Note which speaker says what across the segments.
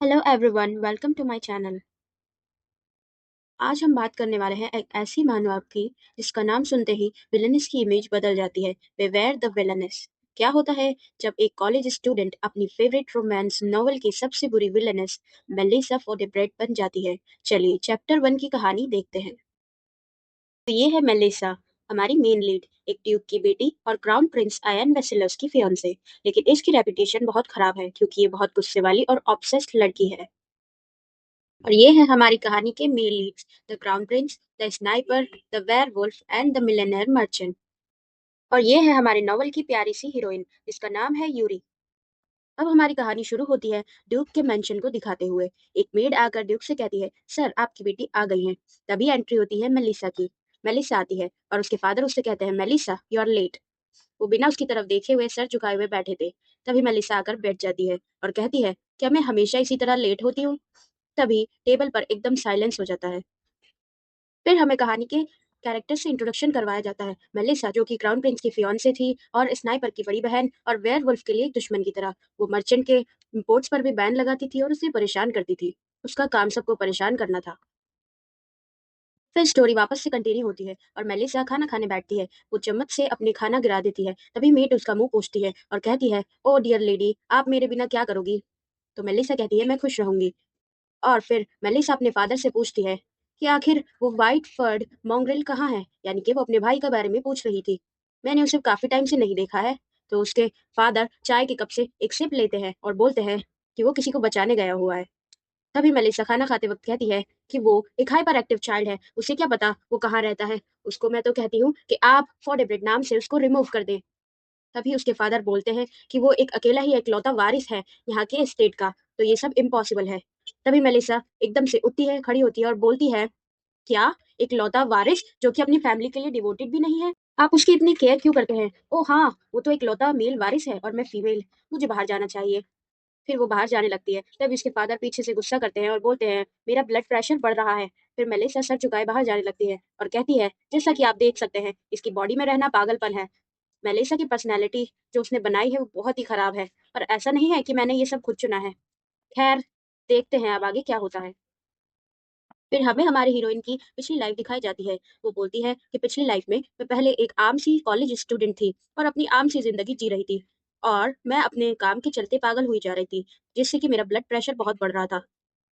Speaker 1: Hello everyone, welcome to my channel. आज हम बात करने वाले हैं एक ऐसी मानव की जिसका नाम सुनते ही विलनेस की इमेज बदल जाती है। बेवेयर द विलनेस। क्या होता है जब एक कॉलेज स्टूडेंट अपनी फेवरेट रोमांस नॉवेल की सबसे बुरी विलनेस मेलिसा फोर्टेब्रेट बन जाती है। चलिए चैप्टर 1 की कहानी देखते हैं। तो ये है मेलिसा, हमारी मेन लीड, एक ड्यूक की बेटी और क्राउन प्रिंस आयन वेसिलस की फियांसे। लेकिन इसकी रेपुटेशन बहुत खराब है क्योंकि ये बहुत गुस्से वाली और ऑब्सेस्ड लड़की है। और ये है हमारी कहानी के main Leeds, the crown Prince, the sniper, the werewolf and the millionaire merchant. और ये है हमारे नॉवल की प्यारी सी हीरोइन जिसका नाम है यूरी। अब हमारी कहानी शुरू होती है ड्यूक के मेंशन को दिखाते हुए। एक मेड आकर ड्यूक से कहती है, सर आपकी बेटी आ गई है। तभी एंट्री होती है मेलिसा की। मेलिसा आती है और उसके फादर उससे कहते हैं, मेलिसा यू आर लेट। वो बिना उसकी तरफ देखे हुए सर झुकाए हुए बैठे थे। तभी मेलिसा आकर बैठ जाती है और कहती है, क्या मैं हमेशा इसी तरह लेट होती हूँ? तभी टेबल पर एकदम साइलेंस हो जाता है। फिर हमें कहानी के कैरेक्टर से इंट्रोडक्शन करवाया जाता है। मेलिसा जो कि क्राउन प्रिंस की फियांसे थी और स्नाइपर की बड़ी बहन और वेयरवुल्फ के लिए एक दुश्मन की तरह। वो मर्चेंट के इंपोर्ट्स पर भी बैन लगाती थी और उसे परेशान करती थी। उसका काम सबको परेशान करना था। फिर स्टोरी वापस से कंटिन्यू होती है और मेलिसा खाना खाने बैठती है। वो चम्मच से अपने खाना गिरा देती है। तभी मेट उसका मुंह पोंछती है और कहती है, ओ डियर लेडी, आप मेरे बिना क्या करोगी? तो मेलिसा कहती है, मैं खुश रहूंगी। और फिर मेलिसा अपने फादर से पूछती है कि आखिर वो व्हाइट फर्ड मॉन्ग्रेल कहाँ है, यानी कि वो अपने भाई के बारे में पूछ रही थी। मैंने उसे काफी टाइम से नहीं देखा है। तो उसके फादर चाय के कप से एक सिप लेते हैं और बोलते हैं कि वो किसी को बचाने गया हुआ है। तभी मेलिसा खाना खाते वक्त कहती है कि वो एक हाइपर एक्टिव चाइल्ड है, उसे क्या पता वो कहाँ रहता है। उसको मैं तो कहती हूँ कि आप फॉरडेब्रेड नाम से उसको रिमूव कर दें। तभी उसके फादर बोलते हैं कि वो एक अकेला ही इकलौता वारिस है यहाँ के एस्टेट का, तो ये सब इम्पॉसिबल है। तभी मेलिसा एकदम से उठती है, खड़ी होती है और बोलती है, क्या इकलौता वारिस जो कि अपनी फैमिली के लिए डिवोटेड भी नहीं है? आप उसकी इतनी केयर क्यों करते हैं? ओह हाँ, वो तो इकलौता मेल वारिस है और मैं फीमेल। मुझे बाहर जाना चाहिए। फिर वो बाहर जाने लगती है। तब इसके फादर पीछे से गुस्सा करते हैं और बोलते हैं, मेरा ब्लड प्रेशर बढ़ रहा है। फिर मेलिसा सर झुकाए बाहर जाने लगती है और कहती है, जैसा कि आप देख सकते हैं इसकी बॉडी में रहना पागलपन है। मेलिसा की पर्सनैलिटी जो उसने बनाई है वो बहुत ही खराब है। और ऐसा नहीं है कि मैंने ये सब खुद चुना है। खैर, देखते हैं अब आगे क्या होता है। फिर हमें हमारी हीरोइन की पिछली लाइफ दिखाई जाती है। वो बोलती है कि पिछली लाइफ में मैं पहले एक आम सी कॉलेज स्टूडेंट थी और अपनी आम सी जिंदगी जी रही थी। और मैं अपने काम के चलते पागल हुई जा रही थी, जिससे कि मेरा ब्लड प्रेशर बहुत बढ़ रहा था।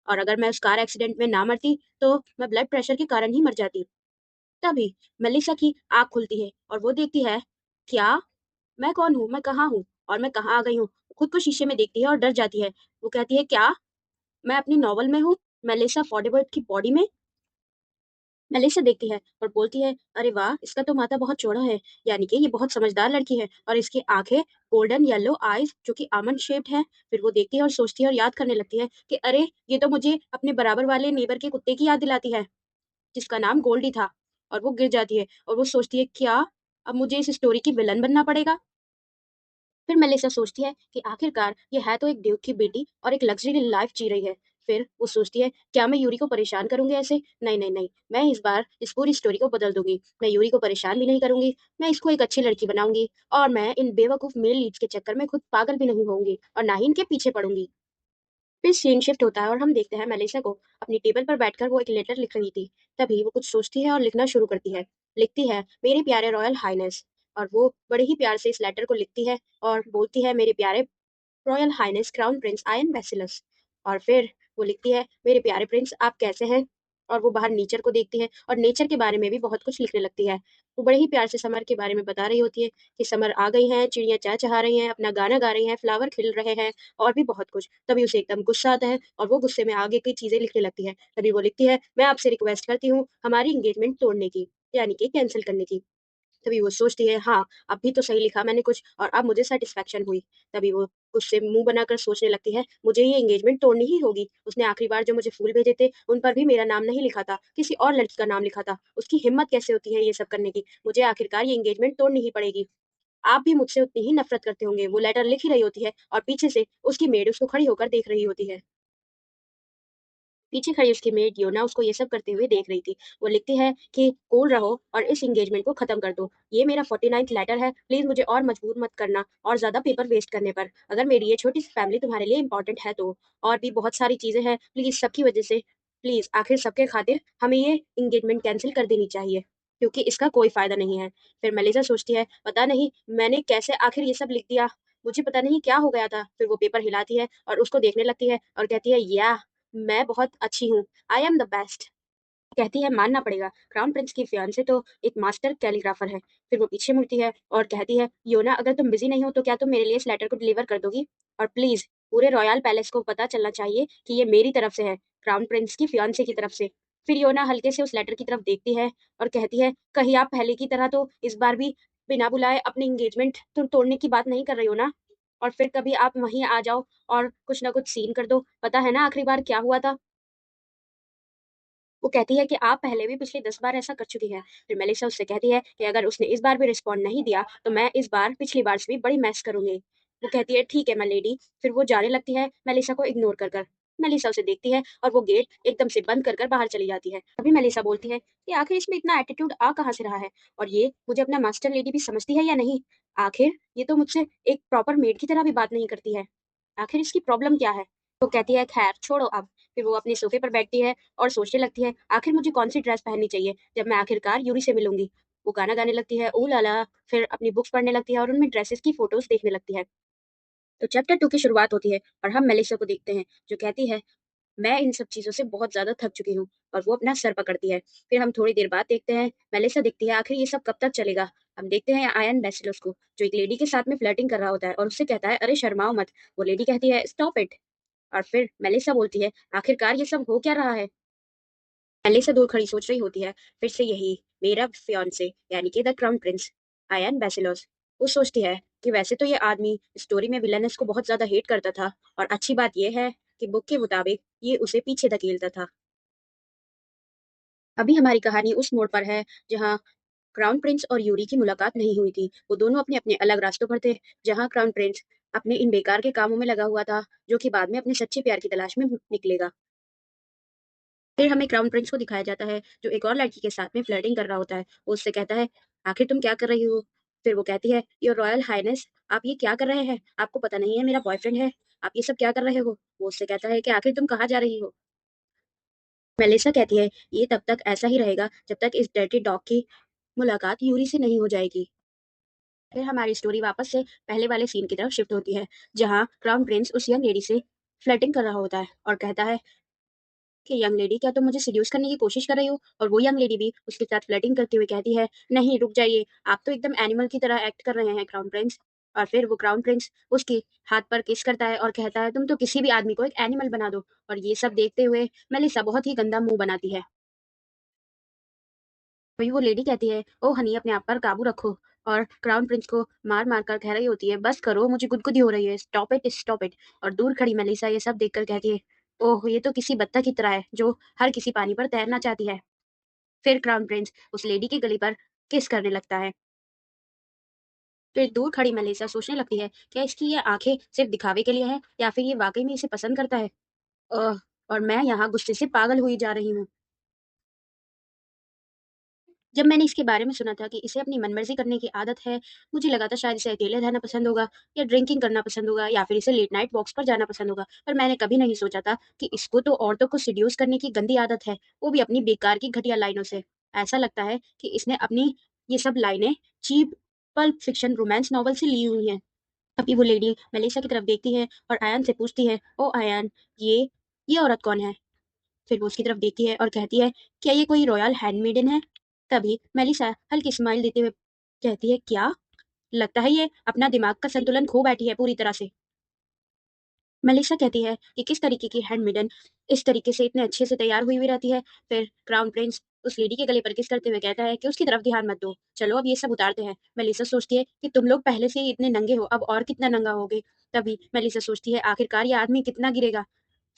Speaker 1: और अगर मैं उस कार एक्सीडेंट में ना मरती तो मैं ब्लड प्रेशर के कारण ही मर जाती। तभी मेलिसा की आंख खुलती है और वो देखती है, क्या मैं कौन हूँ, मैं कहाँ हूँ और मैं कहाँ आ गई हूँ। खुद को शीशे में देखती है और डर जाती है। वो कहती है, क्या मैं अपनी नॉवल में हूँ, मेलिसा फॉर्डेबर्ट की बॉडी में? मेलिसा देखती है और बोलती है, अरे वाह, इसका तो माथा बहुत चौड़ा है, यानी कि ये बहुत समझदार लड़की है। और इसकी आंखें गोल्डन येलो आईज जो कि आमंड शेप्ड है। फिर वो देखती है और सोचती है और याद करने लगती है कि अरे, ये तो मुझे अपने बराबर वाले नेबर के कुत्ते की याद दिलाती है जिसका नाम गोल्डी था। और वो गिर जाती है और वो सोचती है, क्या अब मुझे इस स्टोरी की विलन बनना पड़ेगा? फिर मेलिसा सोचती है कि आखिरकार ये है तो एक ड्यूक की बेटी और एक लग्जरी लाइफ जी रही है। फिर वो सोचती है, क्या मैं यूरी को परेशान करूंगी ऐसे? नहीं नहीं नहीं, मैं इस बार इस पूरी स्टोरी को बदल दूंगी। मैं यूरी को परेशान भी नहीं करूंगी, मैं इसको एक अच्छी लड़की बनाऊंगी। और मैं इन बेवकूफ मेल लीड्स के चक्कर में खुद पागल भी नहीं होंगी और ना ही इनके पीछे पड़ूंगी। फिर सीन शिफ्ट होता है और हम देखते हैं मेलिसा को अपनी टेबल पर बैठकर वो एक लेटर लिख रही थी। तभी वो कुछ सोचती है और लिखना शुरू करती है। लिखती है, मेरे प्यारे रॉयल हाइनेस। और वो बड़े ही प्यार से इस लेटर को लिखती है और बोलती है, मेरे प्यारे रॉयल हाइनेस क्राउन प्रिंस आयन बेसिलस। और फिर वो लिखती है, मेरे प्यारे प्रिंस आप कैसे हैं? और वो बाहर नेचर को देखती है और नेचर के बारे में भी बहुत कुछ लिखने लगती है। वो बड़े ही प्यार से समर के बारे में बता रही होती है कि समर आ गई हैं, चिड़ियां चहचहा रही हैं, अपना गाना गा रही हैं, फ्लावर खिल रहे हैं और भी बहुत कुछ। तभी उसे एकदम गुस्सा आता है और वो गुस्से में आगे की चीजें लिखने लगती है। तभी वो लिखती है, मैं आपसे रिक्वेस्ट करती हूँ हमारी एंगेजमेंट तोड़ने की, यानी कि कैंसिल करने की। तभी वो सोचती है, हाँ, अब भी तो सही लिखा मैंने कुछ और अब मुझे सेटिस्फेक्शन हुई। तभी वो उससे मुंह बनाकर सोचने लगती है, मुझे ये एंगेजमेंट तोड़नी ही होगी। उसने आखिरी बार जो मुझे फूल भेजे थे उन पर भी मेरा नाम नहीं लिखा था, किसी और लड़की का नाम लिखा था। उसकी हिम्मत कैसे होती है ये सब करने की? मुझे आखिरकार ये एंगेजमेंट तोड़नी ही पड़ेगी। आप भी मुझसे उतनी ही नफरत करते होंगे। वो लेटर लिख ही रही होती है और पीछे से उसकी मेड उसको खड़ी होकर देख रही होती है। पीछे खड़ी उसकी मेड योना उसको ये सब करते हुए देख रही थी। वो लिखती है कि कूल रहो और इस एंगेजमेंट को खत्म कर दो। ये मेरा 49th लेटर है। प्लीज मुझे और मजबूर मत करना और ज्यादा पेपर वेस्ट करने पर। अगर मेरी ये छोटी सी फैमिली तुम्हारे लिए इंपॉर्टेंट है तो। और भी बहुत सारी चीजें हैं, प्लीज सबकी वजह से, प्लीज आखिर सबके खातिर हमें ये एंगेजमेंट कैंसिल कर देनी चाहिए, क्योंकि इसका कोई फायदा नहीं है। फिर मेलिसा सोचती है, पता नहीं मैंने कैसे आखिर ये सब लिख दिया, मुझे पता नहीं क्या हो गया था। फिर वो पेपर हिलाती है और उसको देखने लगती है और कहती है, या मैं बहुत अच्छी हूँ, आई एम द बेस्ट। कहती है, मानना पड़ेगा, क्राउन प्रिंस की फियांसे तो एक मास्टर कैलीग्राफर है। फिर वो पीछे मुड़ती है और कहती है, योना अगर तुम बिजी नहीं हो तो क्या तुम मेरे लिए इस लेटर को डिलीवर कर दोगी? और प्लीज पूरे रॉयल पैलेस को पता चलना चाहिए कि ये मेरी तरफ से है, क्राउन प्रिंस की फियांसे की तरफ से। फिर योना हल्के से उस लेटर की तरफ देखती है और कहती है, कहीं आप पहले की तरह तो इस बार भी बिना बुलाए अपनी एंगेजमेंट तुम तोड़ने की बात नहीं कर रही हो ना? और फिर कभी आप वहीं आ जाओ और कुछ ना कुछ सीन कर दो। पता है ना आखिरी बार क्या हुआ था? वो कहती है कि आप पहले भी पिछले 10 बार ऐसा कर चुकी हैं। फिर मेलिसा उससे कहती है कि अगर उसने इस बार भी रिस्पॉन्ड नहीं दिया तो मैं इस बार पिछली बार से भी बड़ी मैस करूंगी। वो कहती है, ठीक है माय लेडी। फिर वो जाने लगती है मेलिसा को इग्नोर कर कर। मेलिसा उसे देखती है और वो गेट एकदम से बंद कर कर बाहर चली जाती है। अभी मेलिसा बोलती है कि आखिर इसमें इतना एटीट्यूड आ कहाँ से रहा है, और ये मुझे अपना मास्टर लेडी भी समझती है या नहीं? आखिर ये तो मुझसे एक प्रॉपर मेड की तरह भी बात नहीं करती है। आखिर इसकी प्रॉब्लम क्या है? वो कहती है, खैर छोड़ो अब। फिर वो अपने सोफे पर बैठती है और सोचने लगती है, आखिर मुझे कौन सी ड्रेस पहननी चाहिए जब मैं आखिरकार यूरी से मिलूंगी। वो गाना गाने लगती है, ओ लाला। फिर अपनी बुक्स पढ़ने लगती है और उनमें ड्रेसेस की फोटोज देखने लगती है। तो चैप्टर 2 की शुरुआत होती है और हम मेलिसा को देखते हैं जो कहती है, मैं इन सब चीजों से बहुत ज्यादा थक चुकी हूँ। और वो अपना सर पकड़ती है। फिर हम थोड़ी देर बाद देखते हैं मेलिसा दिखती है, आखिर ये सब कब तक चलेगा? हम देखते हैं आयन बेसिलोस को जो एक लेडी के साथ में फ्लर्टिंग कर रहा होता है और उससे कहता है, अरे शर्माओ मत। वो लेडी कहती है, स्टॉप इट। और फिर मेलिसा बोलती है, आखिरकार ये सब हो क्या रहा है? मेलिसा दूर खड़ी सोच रही होती है, फिर से यही मेरा फियांसे यानी कि द क्राउन प्रिंस आयन बेसिलोस। वो सोचती है कि वैसे तो ये आदमी स्टोरी में विलेनस को बहुत ज्यादा हेट करता था, और अच्छी बात यह है कि बुक के मुताबिक ये उसे पीछे धकेलता था। अभी हमारी कहानी उस मोड़ पर है जहाँ क्राउन प्रिंस और यूरी की मुलाकात नहीं हुई थी। वो दोनों अपने अपने अलग रास्तों पर थे। जहाँ क्राउन प्रिंस अपने इन बेकार के कामों में लगा हुआ था, जो कि बाद में अपने सच्चे प्यार की तलाश में निकलेगा। फिर हमें क्राउन प्रिंस को दिखाया जाता है जो एक और लड़की के साथ में फ्लर्टिंग कर रहा होता है। वो उससे कहता है, आखिर तुम क्या कर रही हो? फिर वो कहती है, योर रॉयल हाइनेस, आप ये क्या कर रहे हैं? आपको पता नहीं है मेरा बॉयफ्रेंड है, आप ये सब क्या कर रहे हो? वो उससे कहता है कि आखिर तुम कहाँ जा रही हो? मेलिसा कहती है, ये तब तक ऐसा ही रहेगा जब तक इस डर्टी डॉग की मुलाकात यूरी से नहीं हो जाएगी। फिर हमारी स्टोरी वापस से पहले वाले सीन की तरफ शिफ्ट होती है जहाँ क्राउन प्रिंस उस यंग लेडी से फ्लर्टिंग कर रहा होता है और कहता है कि यंग लेडी, क्या तुम मुझे सिड्यूस करने की कोशिश कर रही हो? और वो यंग लेडी भी उसके साथ फ्लर्टिंग करते हुए कहती है, नहीं रुक जाइए, आप तो एकदम एनिमल की तरह एक्ट कर रहे हैं क्राउन प्रिंस। और फिर वो क्राउन प्रिंस उसके हाथ पर किस करता है और कहता है, तुम तो किसी भी आदमी को एक एनिमल बना दो। और ये सब देखते हुए मेलिसा बहुत ही गंदा मुंह बनाती है। वही वो लेडी कहती है, ओ हनी अपने आप पर काबू रखो। और क्राउन प्रिंस को मार मार कर कह रही होती है, बस करो मुझे गुदगुदी हो रही है, स्टॉप इट स्टॉप इट। और दूर खड़ी मेलिसा ये सब देखकर कहती है, ओह ये तो किसी बत्तख की तरह है जो हर किसी पानी पर तैरना चाहती है। फिर क्राउन प्रिंस उस लेडी की गली पर किस करने लगता है। फिर दूर खड़ी मेलिसा सोचने लगती है, क्या इसकी ये आंखें सिर्फ दिखावे के लिए है या फिर ये वाकई में इसे पसंद करता है? ओह, और मैं यहाँ गुस्से से पागल हुई जा रही हूँ। जब मैंने इसके बारे में सुना था कि इसे अपनी मनमर्जी करने की आदत है, मुझे लगा था शायद इसे अकेले रहना पसंद होगा, या ड्रिंकिंग करना पसंद होगा, या फिर इसे लेट नाइट वॉक्स पर जाना पसंद होगा। पर मैंने कभी नहीं सोचा था कि इसको तो औरतों को सीड्यूस करने की गंदी आदत है, वो भी अपनी बेकार की घटिया लाइनों से। ऐसा लगता है कि इसने अपनी ये सब लाइनें cheap pulp fiction romance novel से ली हुई हैं। अभी वो लेडी मेलिसा की तरफ देखती है और आयन से पूछती है, ओ आयन, ये औरत कौन है? फिर वो उसकी तरफ देखती है और कहती है, क्या ये कोई रॉयल हैंडमेडन है? तभी मेलिसा हल्की स्माइल देते हुए कहती है, क्या? लगता है ये अपना दिमाग का संतुलन खो बैठी है पूरी तरह से। मेलिसा कहती है कि किस तरीके की हैंडमेडन इस तरीके से इतने अच्छे से तैयार हुई हुई रहती है। फिर क्राउन प्रिंस उस लेडी के गले पर किस करते हुए कहता है कि उसकी तरफ ध्यान मत दो, चलो अब ये सब उतारते हैं। मेलिसा सोचती है कि तुम लोग पहले से ही इतने नंगे हो, अब और कितना नंगा होगे। तभी मेलिसा सोचती है, आखिरकार ये आदमी कितना गिरेगा।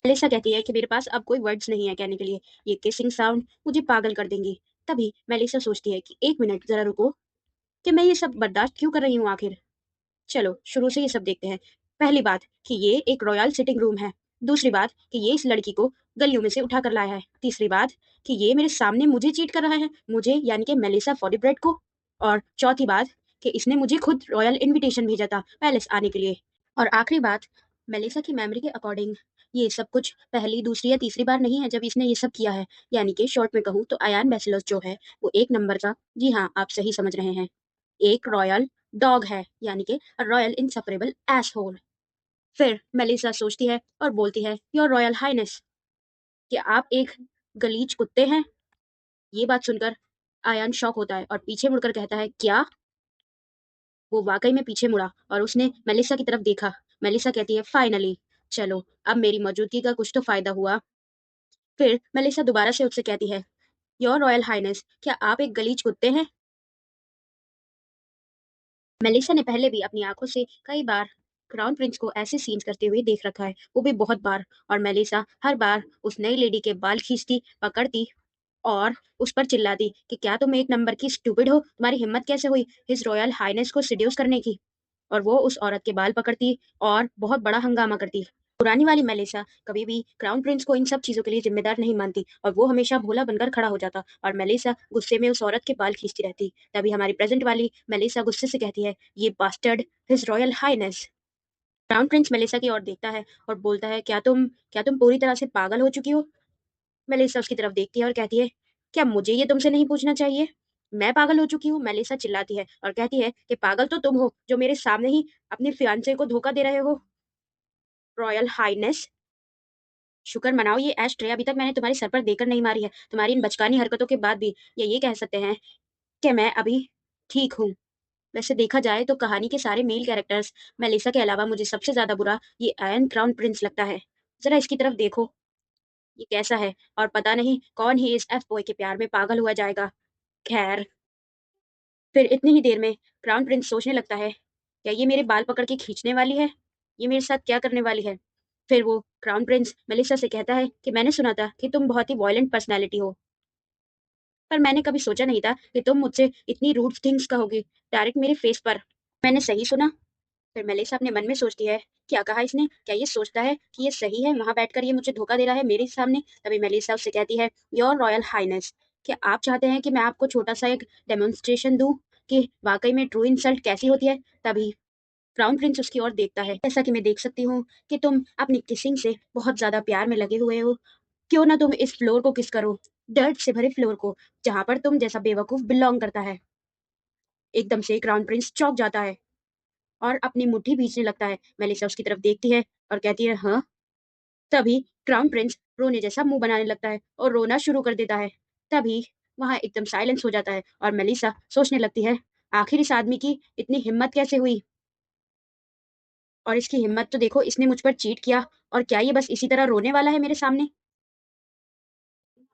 Speaker 1: एलिसा कहती है कि मेरे पास अब कोई वर्ड्स नहीं है कहने के लिए, ये किसिंग साउंड मुझे पागल कर देंगी। तभी मेलिसा सोचती है कि एक मिनट जरा रुको, कि मैं ये सब बर्दाश्त क्यों कर रही हूँ आखिर? चलो शुरू से ये सब देखते हैं। पहली बात कि ये एक रॉयल सिटिंग रूम है। दूसरी बात कि ये इस लड़की को गलियों में से उठा कर लाया है। तीसरी बात कि ये मेरे सामने मुझे चीट कर रहा है, मुझे यानी कि मेलिसा फॉडीब्रेड को। और चौथी बात कि इसने मुझे खुद रॉयल इनविटेशन भेजा था पैलेस आने के लिए। और आखिरी बात, मेलिसा की मेमोरी के अकॉर्डिंग ये सब कुछ पहली, दूसरी या तीसरी बार नहीं है जब इसने ये सब किया है। यानी कि शॉर्ट में कहूँ तो अयान बेसिलस जो है वो एक नंबर का, जी हाँ आप सही समझ रहे हैं, एक रॉयल डॉग है, यानी कि रॉयल इनसेपरेबल एसहोल। फिर मेलिसा सोचती है और बोलती है, योर रॉयल हाइनेस, कि आप एक गलीज कुत्ते हैं। ये बात सुनकर आयान शॉक होता है और पीछे मुड़कर कहता है, क्या? वो वाकई में पीछे मुड़ा और उसने मेलिसा की तरफ देखा। मेलिसा कहती है, फाइनली, चलो अब मेरी मौजूदगी का कुछ तो फायदा हुआ। फिर मेलिसा दोबारा से उससे कहती है, योर रॉयल हाइनेस, क्या आप एक गलीज कुत्ते हैं? मेलिसा ने पहले भी अपनी आंखों से कई बार क्राउन प्रिंस को ऐसे सीन्स करते हुए देख रखा है, वो भी बहुत बार। और मेलिसा हर बार उस नई लेडी के बाल खींचती, पकड़ती और उस पर चिल्लाती कि क्या तुम एक नंबर की स्टूपिड हो, तुम्हारी हिम्मत कैसे हुई हिज रॉयल हाइनेस को सिड्यूस करने की। और वो उस औरत के बाल पकड़ती और बहुत बड़ा हंगामा करती। पुरानी वाली मेलिसा कभी भी क्राउन प्रिंस को इन सब चीजों के लिए जिम्मेदार नहीं मानती और वो हमेशा भोला बनकर खड़ा हो जाता और मेलिसा गुस्से में उस औरत के बाल खींचती रहती। तभी हमारी प्रेजेंट वाली मेलिसा गुस्से से कहती है, ये bastard his royal highness. Crown prince Melissa की ओर देखता है और बोलता है, क्या तुम पूरी तरह से पागल हो चुकी हो? मेलिसा उसकी तरफ देखती है और कहती है, क्या मुझे ये तुमसे नहीं पूछना चाहिए? मैं पागल हो चुकी हूँ? मेलिसा चिल्लाती है और कहती है कि पागल तो तुम हो जो मेरे सामने ही अपने फियांसे को धोखा दे रहे हो। रॉयल हाइनेस, शुक्र मनाओ ये ऐश ट्रे अभी तक मैंने तुम्हारे सर पर देकर नहीं मारी है। तुम्हारी इन बचकानी हरकतों के बाद भी ये कह सकते हैं कि मैं अभी ठीक हूँ। वैसे देखा जाए तो कहानी के सारे मेल कैरेक्टर्स मेलिसा के अलावा मुझे सबसे ज्यादा बुरा ये आयन क्राउन प्रिंस लगता है। जरा इसकी तरफ देखो, ये कैसा है, और पता नहीं कौन ही इस एफ बॉय के प्यार में पागल हुआ जाएगा। खैर, फिर इतनी ही देर में क्राउन प्रिंस सोचने लगता है, क्या ये मेरे बाल पकड़ के खींचने वाली है? ये मेरे साथ क्या करने वाली है? फिर वो क्राउन प्रिंस मेलिसा से कहता है कि मैंने सुना था कि तुम बहुत ही वॉयलेंट पर्सनैलिटी हो, पर मैंने कभी सोचा नहीं था कि तुम मुझसे इतनी रूड थिंग्स कहोगे डायरेक्ट मेरे फेस पर। मैंने सही सुना? फिर मेलिसा अपने मन में सोचती है, क्या कहा इसने? क्या ये सोचता है कि ये सही है, वहां बैठकर ये मुझे धोखा दे रहा है मेरे सामने? तभी मेलिसा उससे कहती है, योर रॉयल हाइनेस, क्या आप चाहते हैं कि मैं आपको छोटा सा एक डेमोन्स्ट्रेशन दूं कि वाकई में ट्रू इंसल्ट कैसी होती है? तभी क्राउन प्रिंस उसकी ओर देखता है, जैसा कि मैं देख सकती हूँ कि तुम अपनी किसिंग से बहुत ज्यादा प्यार में लगे हुए हो। क्यों ना तुम इस फ्लोर को किस करो, डर्ट से भरे फ्लोर को, जहां पर तुम जैसा बेवकूफ बिलोंग करता है। एकदम से क्राउन प्रिंस चौंक जाता है और अपनी मुट्ठी भींचने लगता है। मेलिसा उसकी तरफ देखती है और कहती है, हाँ। तभी क्राउन प्रिंस रोने जैसा मुंह बनाने लगता है और रोना शुरू कर देता है। तभी वहां एकदम साइलेंस हो जाता है और मेलिसा सोचने लगती है, आखिर इस आदमी की इतनी हिम्मत कैसे हुई? और इसकी हिम्मत तो देखो, इसने मुझ पर चीट किया, और क्या ये बस इसी तरह रोने वाला है मेरे सामने?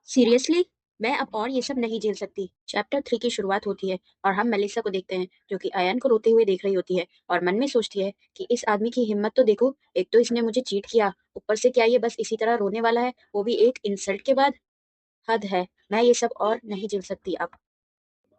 Speaker 1: सीरियसली, मैं अब और ये सब नहीं झेल सकती। चैप्टर 3 की शुरुआत होती है और हम मेलिसा को देखते हैं जो कि अयान को रोते हुए देख रही होती है और मन में सोचती है कि इस आदमी की हिम्मत तो देखो, एक तो इसने मुझे चीट किया, ऊपर से क्या ये बस इसी तरह रोने वाला है, वो भी एक इंसल्ट के बाद। हद है, मैं ये सब और नहीं झेल सकती अब।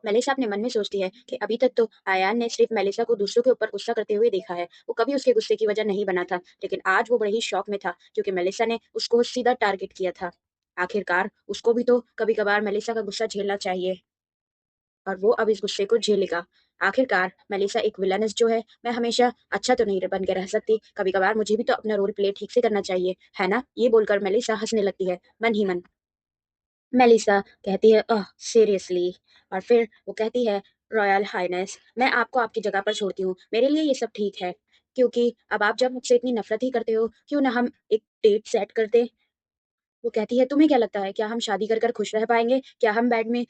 Speaker 1: मेलिसा अपने मन में सोचती है कि अभी तक तो आयान ने सिर्फ मेलिसा को दूसरों के ऊपर गुस्सा करते हुए देखा है, वो कभी उसके गुस्से की वजह नहीं बना था, लेकिन आज वो बड़े ही शौक में था क्योंकि मेलिसा ने उसको सीधा टारगेट किया था। आखिरकार उसको भी तो कभी कभार मेलिसा का गुस्सा झेलना चाहिए और वो अब इस गुस्से को झेलेगा। आखिरकार मेलिसा एक विलनस जो है, मैं हमेशा अच्छा तो नहीं बन के रह सकती, कभी कभार मुझे भी तो अपना रोल प्ले ठीक से करना चाहिए, है ना? ये बोलकर मेलिसा हंसने लगती है मन ही मन। मेलिसा कहती है, ओह सीरियसली। और फिर वो कहती है, रॉयल हाइनेस, मैं आपको आपकी जगह पर छोड़ती हूँ, मेरे लिए ये सब ठीक है, क्योंकि अब आप जब मुझसे इतनी नफरत ही करते हो, क्यों ना हम एक डेट सेट करते। वो कहती है, तुम्हें क्या लगता है, क्या हम शादी कर कर खुश रह पाएंगे? क्या हम बेड में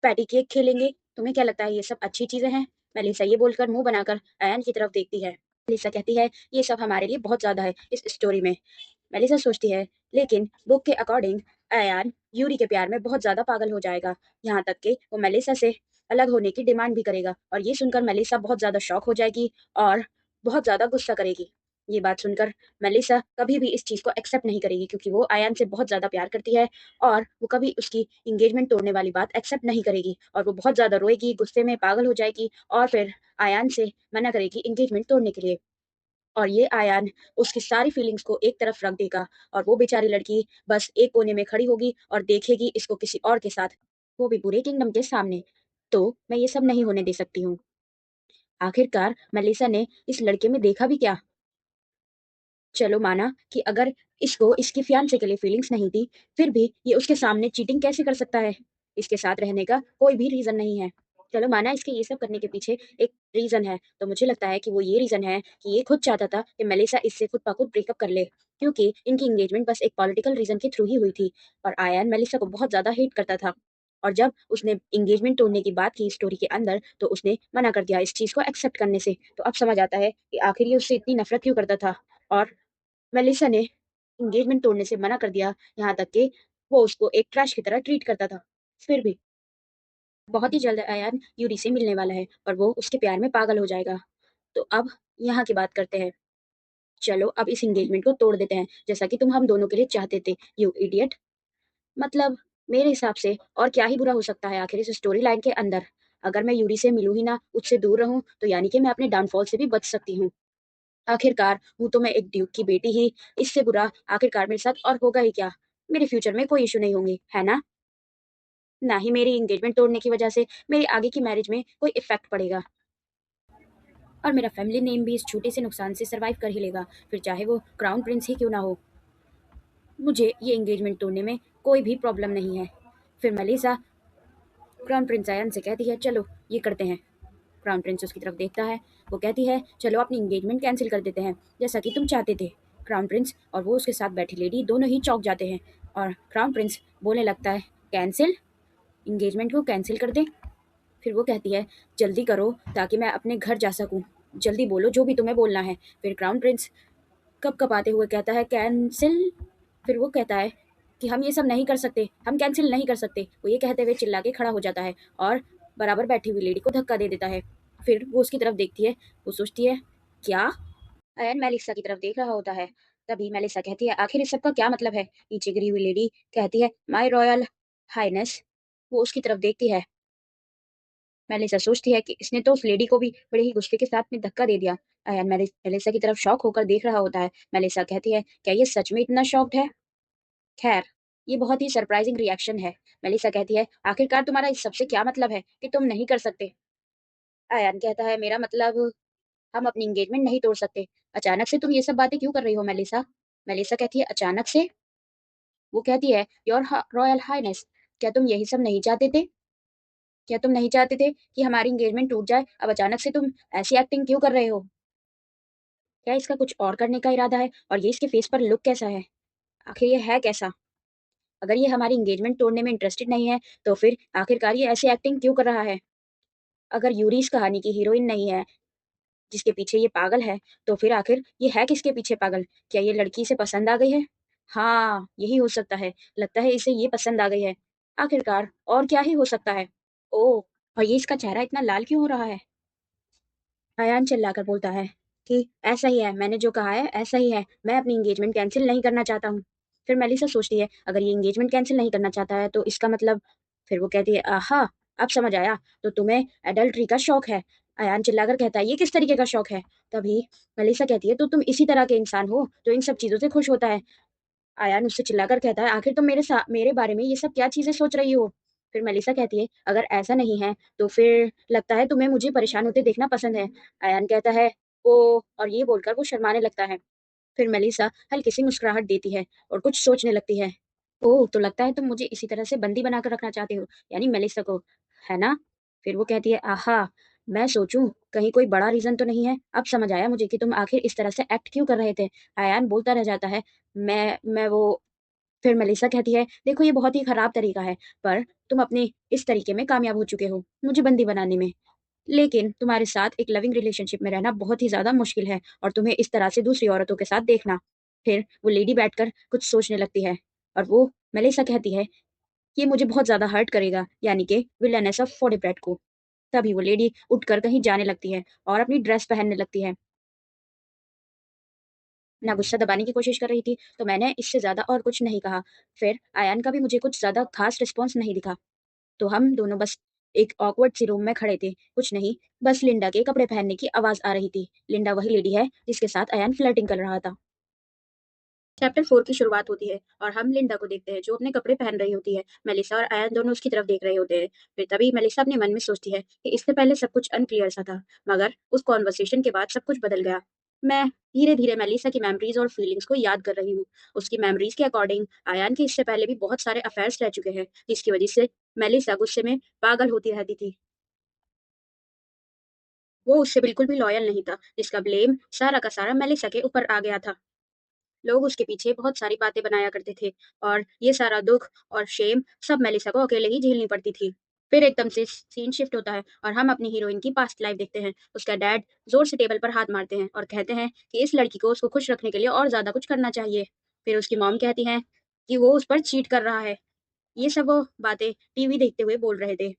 Speaker 1: पैटी केक खेलेंगे? तुम्हें क्या लगता है ये सब अच्छी चीजें हैं? मेलिसा ये बोलकर मुंह बनाकर अयान की तरफ देखती है। मेलिसा कहती है, ये सब हमारे लिए बहुत ज्यादा है इस स्टोरी में। मेलिसा सोचती है, लेकिन बुक के अकॉर्डिंग अयान यूरी के प्यार में बहुत ज्यादा पागल हो जाएगा, यहाँ तक कि वो मेलिसा से अलग होने की डिमांड भी करेगा, और ये सुनकर मेलिसा बहुत ज्यादा शॉक हो जाएगी और बहुत ज्यादा गुस्सा करेगी। ये बात सुनकर मेलिसा कभी भी इस चीज को एक्सेप्ट नहीं करेगी क्योंकि वो आयन से बहुत ज्यादा प्यार करती है और वो कभी उसकी इंगेजमेंट तोड़ने वाली बात एक्सेप्ट नहीं करेगी, और वो बहुत ज्यादा रोएगी, गुस्से में पागल हो जाएगी और फिर आयान से मना करेगी इंगेजमेंट तोड़ने के लिए। और ये आयान उसकी सारी फीलिंग्स को एक तरफ रख देगा और वो बेचारी लड़की बस एक कोने में खड़ी होगी और देखेगी इसको किसी और के साथ, वो भी पूरे किंगडम के सामने। तो मैं ये सब नहीं होने दे सकती हूँ। आखिरकार मेलिसा ने इस लड़के में देखा भी क्या? चलो माना कि अगर इसको इसकी फियांसे के लिए फीलिंग्स नहीं थी, फिर भी ये उसके सामने चीटिंग कैसे कर सकता है? इसके साथ रहने का कोई भी रीजन नहीं है। चलो माना इसके ये सब करने के पीछे एक रीजन है, तो मुझे लगता है कि वो ये रीजन है कि ये खुद चाहता था कि मेलिसा इससे खुद ब खुद ब्रेकअप कर ले, क्योंकि इनकी एंगेजमेंट बस एक पॉलिटिकल रीजन के थ्रू ही हुई थी। और आयन मेलिसा को बहुत ज्यादा हेट करता था। और जब उसने एंगेजमेंट तोड़ने की बात की स्टोरी के अंदर, तो उसने मना कर दिया इस चीज को एक्सेप्ट करने से। तो अब समझ आता है कि आखिर ये उससे इतनी नफरत क्यों करता था। और मेलिसा ने एंगेजमेंट तोड़ने से मना कर दिया, यहाँ तक कि वो उसको एक ट्रैश की तरह ट्रीट करता था। फिर भी बहुत ही जल्द अयान यूरी से मिलने वाला है और वो उसके प्यार में पागल हो जाएगा। तो अब यहाँ की बात करते हैं। चलो अब इस एंगेजमेंट को तोड़ देते हैं, जैसा कि तुम हम दोनों के लिए चाहते थे, यू इडियट। मतलब मेरे हिसाब से और क्या ही बुरा हो सकता है आखिर इस स्टोरी लाइन के अंदर। अगर मैं यूरी से मिलूं ही ना, उससे दूर रहूं, तो यानी कि मैं अपने डाउनफॉल से भी बच सकती हूँ। आखिरकार हूँ तो मैं एक ड्यूक की बेटी ही, इससे बुरा आखिरकार मेरे साथ और होगा ही क्या। मेरे फ्यूचर में कोई इशू नहीं होंगे, है ना? ना ही मेरी एंगेजमेंट तोड़ने की वजह से मेरी आगे की मैरिज में कोई इफेक्ट पड़ेगा। और मेरा फैमिली नेम भी इस छोटे से नुकसान से सरवाइव कर ही लेगा, फिर चाहे वो क्राउन प्रिंस ही क्यों ना हो। मुझे ये एंगेजमेंट तोड़ने में कोई भी प्रॉब्लम नहीं है। फिर मलिसा क्राउन प्रिंस आयन से कहती है चलो ये करते हैं। क्राउन प्रिंस उसकी तरफ देखता है। वो कहती है चलो अपनी एंगेजमेंट कैंसिल कर देते हैं, जैसा कि तुम चाहते थे। क्राउन प्रिंस और वो उसके साथ बैठी लेडी दोनों ही चौंक जाते हैं। और क्राउन प्रिंस बोलने लगता है कैंसिल? एंगेजमेंट को कैंसिल कर दें? फिर वो कहती है जल्दी करो ताकि मैं अपने घर जा सकूं। जल्दी बोलो जो भी तुम्हें बोलना है। फिर क्राउन प्रिंस कप कपाते हुए कहता है कैंसिल। फिर वो कहता है कि हम ये सब नहीं कर सकते, हम कैंसिल नहीं कर सकते। वो ये कहते हुए चिल्ला के खड़ा हो जाता है और बराबर बैठी हुई लेडी को धक्का दे देता है। फिर वो उसकी तरफ देखती है। वो सोचती है क्या? अयन मेलिसा की तरफ देख रहा होता है। तभी मेलिसा कहती है आखिर इस सब का क्या मतलब है? नीचे गिरी हुई लेडी कहती है माय रॉयल हाइनेस। वो उसकी तरफ देखती है। मेलिसा सोचती है कि इसने तो उस लेडी को भी बड़े ही गुस्से के साथ में धक्का दे दिया। अयन मेलिसा की तरफ शॉक होकर देख रहा होता है। मेलिसा कहती है क्या ये सच में इतना शॉक्ड है? खैर, ये बहुत ही सरप्राइजिंग रिएक्शन है। मेलिसा कहती है आखिरकार तुम्हारा इस सबसे क्या मतलब है कि तुम नहीं कर सकते? अयान कहता है मेरा मतलब हम अपनी एंगेजमेंट नहीं तोड़ सकते। अचानक से तुम ये सब बातें क्यों कर रही हो मेलिसा? मेलिसा कहती है अचानक से? वो कहती है योर रॉयल हाइनेस, क्या तुम यही सब नहीं चाहते थे? क्या तुम नहीं चाहते थे कि हमारी एंगेजमेंट टूट जाए? अब अचानक से तुम ऐसी एक्टिंग क्यों कर रहे हो? क्या इसका कुछ और करने का इरादा है? और ये इसके फेस पर लुक कैसा है? आखिर ये है कैसा? अगर ये हमारी एंगेजमेंट तोड़ने में इंटरेस्टेड नहीं है, तो फिर आखिरकार ये ऐसी एक्टिंग क्यों कर रहा है? अगर यूरी इस कहानी की हीरोइन नहीं है, जिसके पीछे ये पागल है, तो फिर आखिर ये है किसके पीछे पागल? क्या ये लड़की इसे पसंद आ गई है? हाँ, यही हो सकता है। लगता है इसे ये पसंद आ गई है। आखिरकार और क्या ही हो सकता है? ओह! और ये इसका चेहरा इतना लाल क्यों हो रहा है? अयान चिल्लाकर बोलता है कि ऐसा ही है, मैंने जो कहा है ऐसा ही है, मैं अपनी एंगेजमेंट कैंसिल नहीं करना चाहता हूँ। फिर मेलिसा सोचती है अगर ये एंगेजमेंट कैंसिल नहीं करना चाहता है तो इसका मतलब। फिर वो कहती है आहा, अब समझ आया, तो तुम्हें एडल्ट्री का शौक है। अयान चिल्लाकर कहता है ये किस तरीके का शौक है? तभी मेलिसा कहती है तो तुम इसी तरह के इंसान हो जो इन सब चीजों से खुश होता है। आयान उससे चिल्लाकर कहता है आखिर तुम मेरे बारे में ये सब क्या चीजें सोच रही हो? फिर मेलिसा कहती है अगर ऐसा नहीं है तो फिर लगता है तुम्हें मुझे परेशान होते देखना पसंद है। आयान कहता है ओ, और ये बोलकर वो शर्माने लगता है। फिर मेलिसा हल्की सी मुस्कुराहट देती है और कुछ सोचने लगती है। ओह, तो लगता है तुम मुझे इसी तरह से बंदी बनाकर रखना चाहते हो, यानी मेलिसा को, है ना? फिर वो कहती है आहा, मैं सोचूं कहीं कोई बड़ा रीजन तो नहीं है। अब समझ आया मुझे कि तुम आखिर इस तरह से एक्ट क्यों कर रहे थे। आयान बोलता रह जाता है मैं वो। फिर मेलिसा कहती है देखो ये बहुत ही खराब तरीका है, पर तुम अपने इस तरीके में कामयाब हो चुके हो मुझे बंदी बनाने में। लेकिन तुम्हारे साथ एक लविंग रिलेशनशिप में रहना बहुत ही ज्यादा मुश्किल है, और तुम्हें इस तरह से दूसरी औरतों के साथ देखना। फिर वो लेडी बैठकर कुछ सोचने लगती है और वो मेलिसा कहती है ये मुझे बहुत ज्यादा हर्ट करेगा, यानी कि विलेनेस ऑफ फोर्टिब्रेड को। तभी वो लेडी उठकर कहीं जाने लगती है और अपनी ड्रेस पहनने लगती है। ना गुस्सा दबाने की कोशिश कर रही थी, तो मैंने इससे ज्यादा और कुछ नहीं कहा। फिर आयान का भी मुझे कुछ ज्यादा खास रिस्पॉन्स नहीं दिखा। तो हम दोनों बस एक ऑकवर्ड सी रूम में खड़े थे। कुछ नहीं, बस लिंडा के कपड़े पहनने की आवाज़ आ रही थी। लिंडा वही लेडी है जिसके साथ अयान फ्लर्टिंग कर रहा था। चैप्टर 4 की शुरुआत होती है और हम लिंडा को देखते हैं जो अपने कपड़े पहन रही होती है। मेलिसा और अयान दोनों उसकी तरफ देख रहे होते हैं। फिर तभी मेलिसा अपने मन में सोचती है कि इससे पहले सब कुछ अनक्लियर सा था, मगर उस कॉन्वर्सेशन के बाद सब कुछ बदल गया। मैं धीरे-धीरे मेलिसा की मेमोरीज और फीलिंग्स को याद कर रही हूँ। उसकी मेमोरीज के अकॉर्डिंग अयान के इससे पहले भी बहुत सारे अफेयर्स रह चुके हैं, जिसकी वजह से मेलिसा गुस्से में पागल होती रहती थी। वो उससे बिल्कुल भी लॉयल नहीं था, जिसका ब्लेम सारा का सारा मेलिसा के ऊपर आ गया था। लोग उसके पीछे बहुत सारी बातें बनाया करते थे और ये सारा दुख और शेम सब मेलिसा को अकेले ही झेलनी पड़ती थी। फिर एकदम से सीन शिफ्ट होता है और हम अपनी हीरोइन की पास्ट लाइफ देखते हैं। उसका डैड जोर से टेबल पर हाथ मारते हैं और कहते हैं कि इस लड़की को उसको खुश रखने के लिए और ज्यादा कुछ करना चाहिए। फिर उसकी मॉम कहती हैं कि वो उस पर चीट कर रहा है। ये सब वो बातें टीवी देखते हुए बोल रहे थे।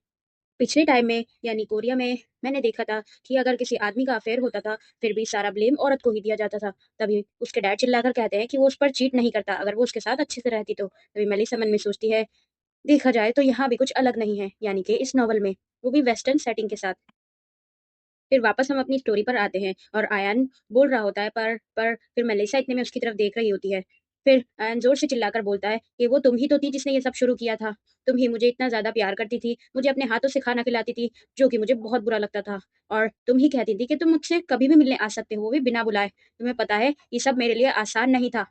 Speaker 1: पिछले टाइम में यानी कोरिया में मैंने देखा था कि अगर किसी आदमी का अफेयर होता था, फिर भी सारा ब्लेम औरत को ही दिया जाता था। तभी उसके डैड चिल्लाकर कहते हैं कि वो उस पर चीट नहीं करता, अगर वो उसके साथ अच्छे से रहती तो। तभी मेलिसा मन में सोचती है, देखा जाए तो यहाँ भी कुछ अलग नहीं है, यानी कि इस नॉवल में, वो भी वेस्टर्न सेटिंग के साथ। फिर वापस हम अपनी स्टोरी पर आते हैं और आयान बोल रहा होता है पर फिर मेलिसा इतने में उसकी तरफ देख रही होती है। फिर आयान जोर से चिल्लाकर बोलता है कि वो तुम ही तो थी जिसने ये सब शुरू किया था। तुम ही मुझे इतना ज़्यादा प्यार करती थी, मुझे अपने हाथों से खाना खिलाती थी, जो कि मुझे बहुत बुरा लगता था। और तुम ही कहती थी कि तुम मुझसे कभी भी मिलने आ सकते हो, वो भी बिना बुलाए। तुम्हें पता है, ये सब मेरे लिए आसान नहीं था।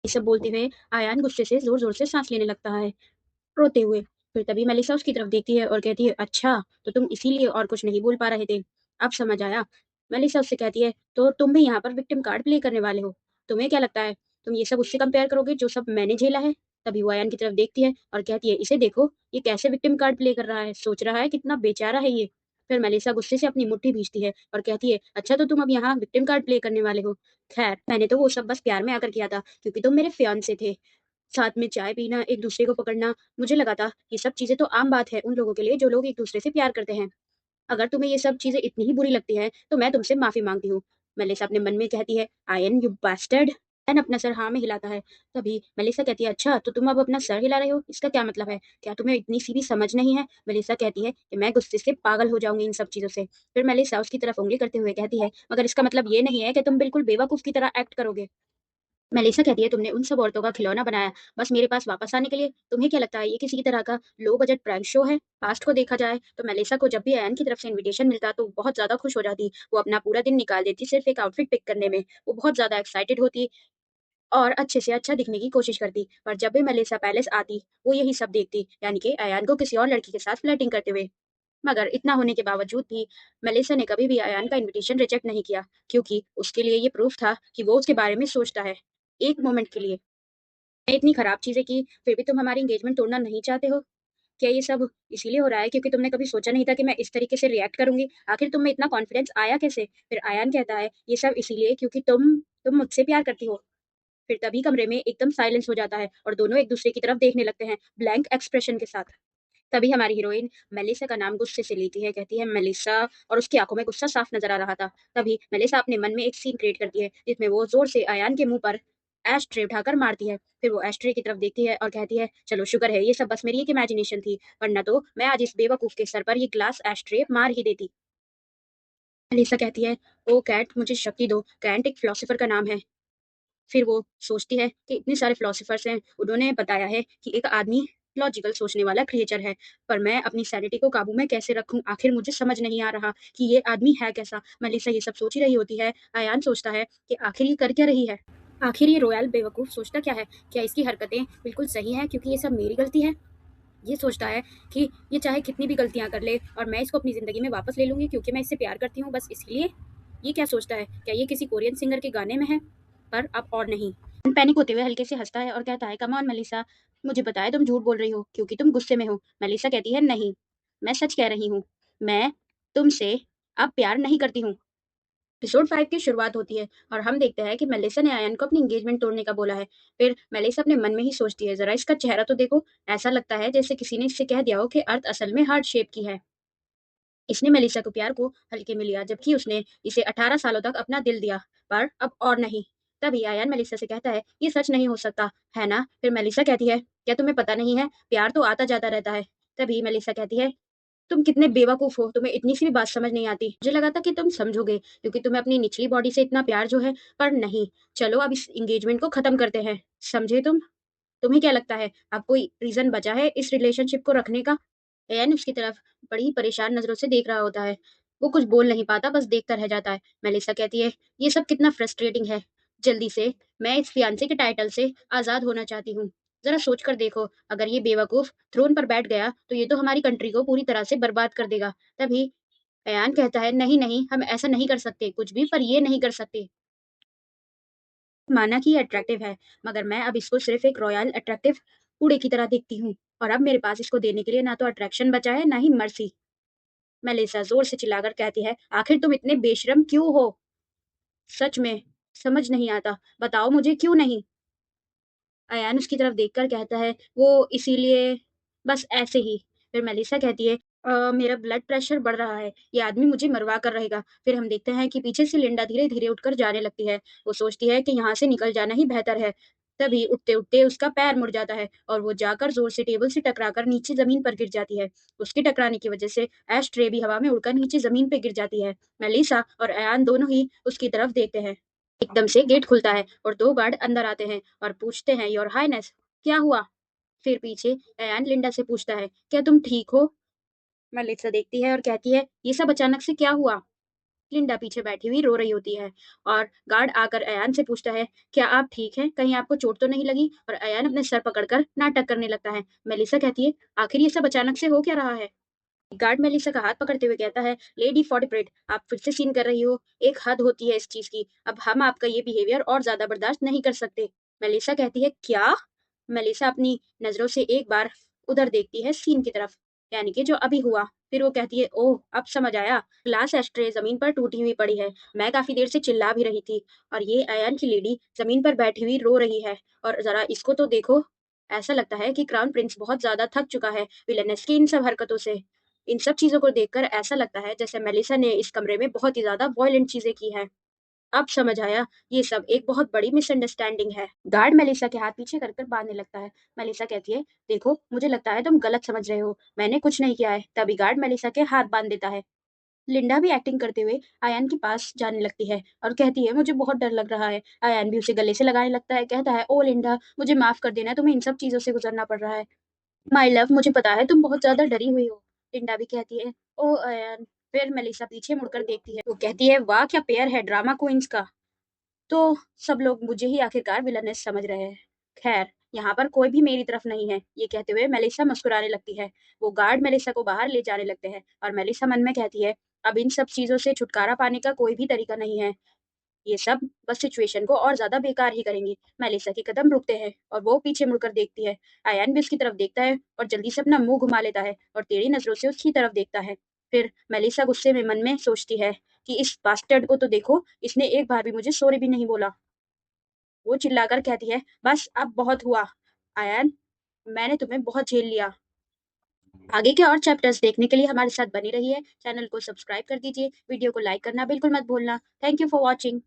Speaker 1: ये सब बोलते हुए आयान गुस्से से ज़ोर-ज़ोर से साँस लेने लगता है। रोते हुए। फिर तभी मेलिसा उसकी तरफ देखती है और कहती है, अच्छा, तो तुम इसीलिए और कुछ नहीं बोल पा रहे थे। अब समझ आया। मेलिसा उससे कहती है, तो तुम भी यहाँ पर विक्टिम कार्ड प्ले करने वाले हो। तुम्हें क्या लगता है, तुम ये सब उससे कंपेयर करोगे जो सब मैंने झेला है? तभी वो अयान की तरफ देखती है और कहती है, इसे देखो, ये कैसे विक्टिम कार्ड प्ले कर रहा है, सोच रहा है कितना बेचारा है ये। फिर मेलिसा गुस्से से अपनी मुट्ठी भींचती है और कहती है, अच्छा, तो तुम अब यहाँ विक्टिम कार्ड प्ले करने वाले हो। खैर, मैंने तो वो सब बस प्यार में आकर किया था, क्योंकि तुम मेरे फियांसे थे। साथ में चाय पीना, एक-दूसरे को पकड़ना, मुझे लगा था ये सब चीज़ें तो आम बात है उन लोगों के लिए जो लोग एक-दूसरे से प्यार करते हैं। अगर तुम्हें ये सब चीज़ें इतनी ही बुरी लगती हैं, तो मैं तुमसे माफ़ी माँगती हूँ। मेलिसा अपने मन में कहती है, आयन यू बास्टर्ड। आयन अपना सर हाँ में हिलाता है। तभी मेलिसा कहती है, अच्छा, तो तुम अब अपना सर हिला रहे हो, इसका क्या मतलब है? क्या तुम्हें इतनी सी भी समझ नहीं है? मेलिसा कहती है कि मैं गुस्से से पागल हो जाऊँगी इन सब चीज़ों से। फिर मेलिसा उसकी तरफ उँगली करते हुए कहती है, मगर इसका मतलब ये नहीं है कि तुम बिल्कुल बेवकूफ़ की तरह एक्ट करोगे। मेलिसा कहती है, तुमने उन सब औरतों का खिलौना बनाया, बस मेरे पास वापस आने के लिए। तुम्हें क्या लगता है ये किसी तरह का लो बजट प्रैंक शो है? पास्ट को देखा जाए तो मेलिसा को जब भी अयान की तरफ से इन्विटेशन मिलता तो वो बहुत ज़्यादा खुश हो जाती। वो अपना पूरा दिन निकाल देती सिर्फ एक आउटफिट पिक करने में। वो बहुत ज़्यादा एक्साइटेड होती और अच्छे से अच्छा दिखने की कोशिश करती। पर जब भी मेलिसा पैलेस आती, वो यही सब देखती, यानी कि अयान को किसी और लड़की के साथ फ्लर्टिंग करते हुए। मगर इतना होने के बावजूद भी मेलिसा ने कभी भी अयान का इन्विटेशन रिजेक्ट नहीं किया, क्योंकि उसके लिए ये प्रूफ था कि वो उसके बारे में सोचता है। एक मोमेंट के लिए। इतनी खराब चीज़ें की, फिर भी तुम हमारी एंगेजमेंट तोड़ना नहीं चाहते हो? क्या ये सब इसीलिए हो रहा है क्योंकि तुमने कभी सोचा नहीं था कि मैं इस तरीके से रिएक्ट करूँगी? आखिर तुम में इतना कॉन्फिडेंस आया कैसे? फिर अयान कहता है, ये सब इसीलिए क्योंकि तुम मुझसे प्यार करती हो। फिर तभी कमरे में एकदम साइलेंस हो जाता है और दोनों एक-दूसरे की तरफ देखने लगते हैं, ब्लैंक एक्सप्रेशन के साथ। तभी हमारी हीरोइन मेलिसा का नाम गुस्से से लेती है, कहती है मेलिसा, और उसकी आँखों में गुस्सा साफ नज़र आ रहा था। तभी मेलिसा अपने मन में एक सीन क्रिएट करती है, जिसमें वो ज़ोर से अयान के मुँह पर एश ट्रे उठाकर मारती है। फिर वो एश ट्रे की तरफ देखती है और कहती है, चलो शुक्र है ये सब बस मेरी एक इमेजिनेशन थी, वरना तो मैं आज इस बेवकूफ़ के सर पर ये ग्लास एश ट्रे मार ही देती। मेलिसा कहती है, ओ कैट, मुझे शक्ति दो। कैंट एक फिलोसोफर का नाम है। फिर वो सोचती है कि इतने सारे फिलोसोफर्स हैं, उन्होंने बताया है कि एक आदमी लॉजिकल सोचने वाला क्रिएचर है, पर मैं अपनी सैनिटी को काबू में कैसे रखूं? आखिर मुझे समझ नहीं आ रहा कि ये आदमी है कैसा। मेलिसा ये सब सोच ही रही होती है। अयान सोचता है कि आखिर ये कर क्या रही है? आखिर ये रॉयल बेवकूफ सोचता क्या है? क्या इसकी हरकतें बिल्कुल सही हैं क्योंकि ये सब मेरी गलती है? ये सोचता है कि ये चाहे कितनी भी गलतियां कर ले और मैं इसको अपनी जिंदगी में वापस ले लूंगी क्योंकि मैं इससे प्यार करती हूँ, बस इसलिए। ये क्या सोचता है? क्या ये किसी कोरियन सिंगर के गाने में है? पर अब और नहीं। पैनिक होते हुए हल्के से हंसता है और कहता है, कम ऑन मेलिसा, मुझे पता है तुम झूठ बोल रही हो क्योंकि तुम गुस्से में हो। मेलिसा कहती है, नहीं, मैं सच कह रही हूँ। मैं तुमसे अब प्यार नहीं करती हूँ। एपिसोड 5 की शुरुआत होती है और हम देखते हैं कि मेलिसा ने आयन को अपनी एंगेजमेंट तोड़ने का बोला है। फिर मेलिसा अपने मन में ही सोचती है, जरा इसका चेहरा तो देखो, ऐसा लगता है जैसे किसी ने इससे कह दिया हो कि अर्थ असल में हार्ट शेप की है। इसने मेलिसा को प्यार को हल्के में लिया, जबकि उसने इसे 18 सालों तक अपना दिल दिया, पर अब और नहीं। तभी आयन मेलिसा से कहता है, ये सच नहीं हो सकता, है ना? फिर मेलिसा कहती है, क्या तुम्हें पता नहीं है, प्यार तो आता जाता रहता है। तभी मेलिसा कहती है, तुम कितने बेवकूफ हो, तुम्हें इतनी सी भी बात समझ नहीं आती। मुझे लगा था कि तुम समझोगे क्योंकि तुम्हें अपनी निचली बॉडी से इतना प्यार जो है, पर नहीं। चलो अब इस एंगेजमेंट को खत्म करते हैं, समझे तुम? तुम्हें क्या लगता है अब कोई रीजन बचा है इस रिलेशनशिप को रखने का? एयन उसकी तरफ बड़ी ही परेशान नजरों से देख रहा होता है। वो कुछ बोल नहीं पाता, बस देखता रह जाता है। मेलिसा कहती है, ये सब कितना फ्रस्ट्रेटिंग है। जल्दी से मैं इस फियांसे के टाइटल से आजाद होना चाहती हूँ। जरा सोच कर देखो, अगर ये बेवकूफ थ्रोन पर बैठ गया तो ये तो हमारी कंट्री को पूरी तरह से बर्बाद कर देगा। तभी अयान कहता है, नहीं नहीं, हम ऐसा नहीं कर सकते, कुछ भी पर ये नहीं कर सकते। माना कि ये अट्रैक्टिव है, मगर मैं अब इसको सिर्फ एक रॉयल अट्रैक्टिव कूड़े की तरह देखती हूँ। और अब मेरे पास इसको देने के लिए ना तो अट्रैक्शन बचा है, ना ही मर्सी। मेलिसा जोर से चिल्लाकर कहती है, आखिर तुम इतने बेशरम क्यों हो? सच में समझ नहीं आता, बताओ मुझे क्यों नहीं? अयान उसकी तरफ देखकर कहता है, वो इसीलिए, बस ऐसे ही। फिर मेलिसा कहती है, मेरा ब्लड प्रेशर बढ़ रहा है, ये आदमी मुझे मरवा कर रहेगा। फिर हम देखते हैं कि पीछे से लिंडा धीरे धीरे उठकर जाने लगती है। वो सोचती है कि यहाँ से निकल जाना ही बेहतर है। तभी उठते उठते उसका पैर मुड़ जाता है और वो जाकर जोर से टेबल से टकराकर नीचे जमीन पर गिर जाती है। उसके टकराने की वजह से एश ट्रे भी हवा में उड़कर नीचे जमीन पे गिर जाती है। मेलिसा और अयान दोनों ही उसकी तरफ देखते हैं। एकदम से गेट खुलता है और दो गार्ड अंदर आते हैं और पूछते हैं, योर हाइनेस, क्या हुआ? फिर पीछे एयान लिंडा से पूछता है, क्या तुम ठीक हो? मेलिसा देखती है और कहती है, ये सब अचानक से क्या हुआ? लिंडा पीछे बैठी हुई रो रही होती है और गार्ड आकर अयान से पूछता है, क्या आप ठीक हैं, कहीं आपको चोट तो नहीं लगी? और अयान अपने सर पकड़कर नाटक करने लगता है। मेलिसा कहती है, आखिर ये सब अचानक से हो क्या रहा है? गार्ड मेलिसा का हाथ पकड़ते हुए कहता है, लेडी फॉर्टिप्रेट, आप फिर से सीन कर रही हो। एक हद होती है इस चीज की, अब हम आपका ये बिहेवियर और ज्यादा बर्दाश्त नहीं कर सकते। मेलिसा कहती है, क्या? मेलिसा अपनी नजरों से एक बार उधर देखती है सीन की तरफ, यानी कि जो अभी हुआ। फिर वो कहती है, ओह अब समझ आया, ग्लास एस्ट्रे जमीन पर टूटी हुई पड़ी है। मैं काफी देर से चिल्ला भी रही थी और ये अयान की लेडी जमीन पर बैठी हुई रो रही है। और जरा इसको तो देखो, ऐसा लगता है कि क्राउन प्रिंस बहुत ज्यादा थक चुका है विलेनेस की इन सब हरकतों से। इन सब चीजों को देखकर ऐसा लगता है जैसे मेलिसा ने इस कमरे में बहुत ही ज्यादा वॉयलेंट चीजें की हैं। अब समझ आया, ये सब एक बहुत बड़ी मिसअंडरस्टैंडिंग है। गार्ड मेलिसा के हाथ पीछे कर कर बांधने लगता है। मेलिसा कहती है, देखो मुझे लगता है तुम गलत समझ रहे हो, मैंने कुछ नहीं किया है। तभी गार्ड मेलिसा के हाथ बांध देता है। लिंडा भी एक्टिंग करते हुए आयान के पास जाने लगती है और कहती है, मुझे बहुत डर लग रहा है। आयान भी उसे गले से लगाने लगता है, कहता है, ओ लिंडा, मुझे माफ कर देना, तुम्हें इन सब चीजों से गुजरना पड़ रहा है। माय लव, मुझे पता है तुम बहुत ज्यादा डरी हुई हो। लिंडा भी कहती है, ओ अयन। फिर मेलिसा पीछे मुड़कर देखती है, वो कहती है, वाह क्या पेयर है ड्रामा क्वींस का। तो सब लोग मुझे ही आखिरकार विलनेस समझ रहे हैं। खैर, यहाँ पर कोई भी मेरी तरफ नहीं है। ये कहते हुए मेलिसा मुस्कुराने लगती है। वो गार्ड मेलिसा को बाहर ले जाने लगते हैं और मेलिसा मन में कहती है, अब इन सब चीजों से छुटकारा पाने का कोई भी तरीका नहीं है। ये सब बस सिचुएशन को और ज्यादा बेकार ही करेंगी। मेलिसा के कदम रुकते हैं और वो पीछे मुड़कर देखती है। आयन भी उसकी तरफ देखता है और जल्दी से अपना मुंह घुमा लेता है और टेढ़ी नजरों से उसकी तरफ देखता है। फिर मेलिसा गुस्से में मन में सोचती है कि इस बास्टर्ड को तो देखो, इसने एक बार भी मुझे सॉरी भी नहीं बोला। वो चिल्लाकर कहती है, बस अब बहुत हुआ। आयन, मैंने तुम्हें बहुत झेल लिया। आगे के और चैप्टर्स देखने के लिए हमारे साथ बनी रहिए। चैनल को सब्सक्राइब कर दीजिए, वीडियो को लाइक करना बिल्कुल मत भूलना। Thank you for watching.